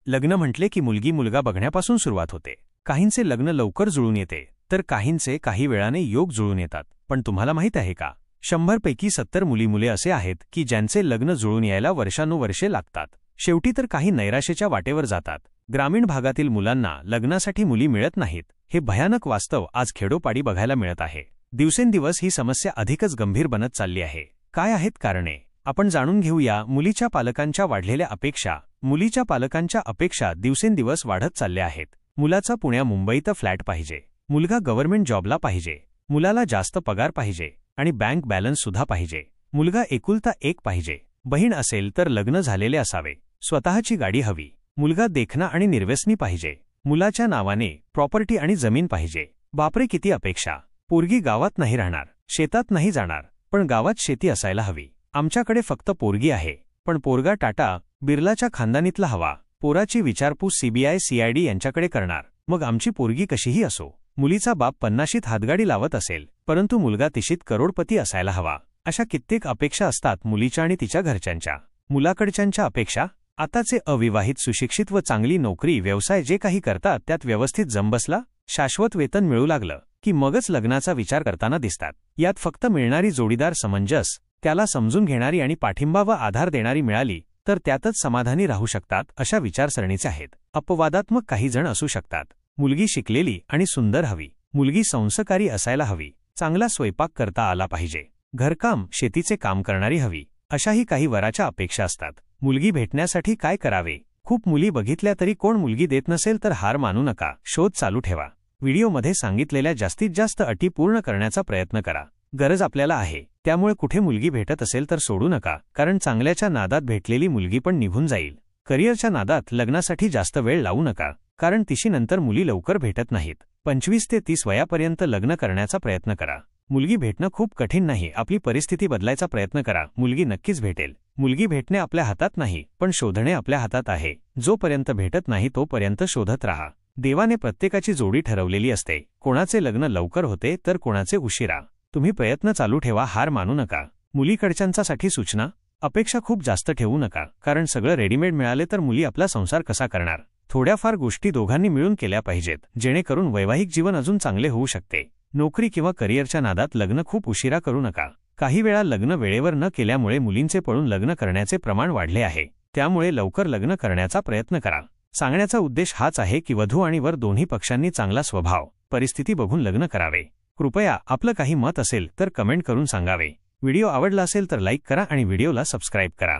लग्न म्हटले की मुलगी मुलगा बघण्यापासून सुरुवात होते। काहींचे लग्न लवकर जुळून येते तर काहींचे काही वेळाने योग जुळून येतात। पण तुम्हाला माहित आहे का, 100 पैकी 70 मुली असे आहेत की ज्यांचे लग्न जुळून यायला वर्षानुवर्षे लागतात। शेवटी तर काही नैराश्याच्या वाटेवर जातात। ग्रामीण भागातील मुलांना लग्नासाठी मुली मिळत नाहीत, हे भयानक वास्तव आज खेडोपाडी बघायला मिळत आहे। दिवसेंदिवस ही समस्या अधिकच गंभीर बनत चालली आहे। काय आहेत कारणे, आपण जाणून घेऊया। मुलीच्या पालकांच्या वाढलेल्या अपेक्षा। मुलीच्या पालकांच्या अपेक्षा दिवसेंदिवस वाढत चालल्या आहेत। मुलाचा पुण्या मुंबईत फ्लॅट पाहिजे, मुलगा गव्हर्नमेंट जॉबला पाहिजे, मुलाला जास्त पगार पाहिजे आणि बँक बॅलन्स सुद्धा पाहिजे, मुलगा एकुलता एक पाहिजे, बहीण असेल तर लग्न झालेले असावे, स्वतःची गाडी हवी, मुलगा देखणा आणि निर्व्यसनी पाहिजे, मुलाच्या नावाने प्रॉपर्टी आणि जमीन पाहिजे। बापरे, किती अपेक्षा। पोरगी गावात नाही राहणार, शेतात नाही जाणार, पण गावात शेती असायला हवी। आमच्याकडे फक्त पोरगी आहे, पण पोरगा टाटा बिर्लाच्या खानदानीतला हवा। पोराची विचारपूस सीबीआय सीआयडी यांच्याकडे करणार, मग आमची पोरगी कशीही असो। मुलीचा बाप 50शीत हातगाडी लावत असेल, परंतु मुलगा 30शीत करोडपती असायला हवा। अशा कित्येक अपेक्षा असतात मुलीच्या आणि तिच्या घरच्यांच्या। मुलाकडच्यांच्या अपेक्षा, आताचे अविवाहित सुशिक्षित व चांगली नोकरी व्यवसाय जे काही करतात त्यात व्यवस्थित जम बसला, शाश्वत वेतन मिळू लागलं की मगच लग्नाचा विचार करताना दिसतात। यात फक्त मिळणारी जोडीदार समंजस, त्याला समजून घेणारी आणि पाठिंबा व आधार देणारी मिळाली तर त्यातच समाधानी राहू शकतात, अशा विचारसरणीचे आहेत। अपवादात्मक काही जण असू शकतात। मुलगी शिकलेली आणि सुंदर हवी, मुलगी संस्कारी असायला हवी, चांगला स्वयंपाक करता आला पाहिजे, घरकाम शेतीचे काम करणारी हवी, अशाही काही वराच्या अपेक्षा असतात। मुलगी भेटण्यासाठी काय करावे? खूप मुली बघितल्या तरी कोण मुलगी देत नसेल तर हार मानू नका, शोध चालू ठेवा। व्हिडिओमध्ये सांगितलेल्या जास्तीत जास्त अटी पूर्ण करण्याचा प्रयत्न करा। गरज आपल्याला आहे, त्यामुळे कुठे मुलगी भेटत असेल तर सोडू नका, कारण चांगल्याच्या नादात भेटलेली मुलगी पण निघून जाईल। करिअरच्या नादात लग्नासाठी जास्त वेळ लावू नका, कारण तिशीनंतर मुली लवकर भेटत नाहीत। 25 ते 30 वयापर्यंत लग्न करण्याचा प्रयत्न करा। मुलगी भेटणं खूप कठीण नाही, आपली परिस्थिती बदलायचा प्रयत्न करा, मुलगी नक्कीच भेटेल। मुलगी भेटणे आपल्या हातात नाही, पण शोधणे आपल्या हातात आहे। जोपर्यंत भेटत नाही तोपर्यंत शोधत राहा। देवाने प्रत्येकाची जोडी ठरवलेली असते, कोणाचे लग्न लवकर होते तर कोणाचे उशिरा। तुम्ही प्रयत्न चालू ठेवा, हार मानू नका। मुलीकडच्यांसाठी सूचना, अपेक्षा खूप जास्त ठेवू नका, कारण सगळं रेडीमेड मिळाले तर मुली आपला संसार कसा करणार। थोड्याफार गोष्टी दोघांनी मिळून केल्या पाहिजेत, जेणेकरून वैवाहिक जीवन अजून चांगले होऊ शकते। नोकरी किंवा करिअरच्या नादात लग्न खूप उशिरा करू नका। काही वेळा लग्न वेळेवर न केल्यामुळे मुलींचे पळून लग्न करण्याचे प्रमाण वाढले आहे, त्यामुळे लवकर लग्न करण्याचा प्रयत्न करा। सांगण्याचा उद्देश हाच आहे की वधू आणि वर दोन्ही पक्षांनी चांगला स्वभाव, परिस्थिती बघून लग्न करावे। कृपया आपलं काही मत असेल तर कमेंट करून सांगावे। व्हिडिओ आवडला असेल तर लाईक करा आणि व्हिडिओला सबस्क्राईब करा।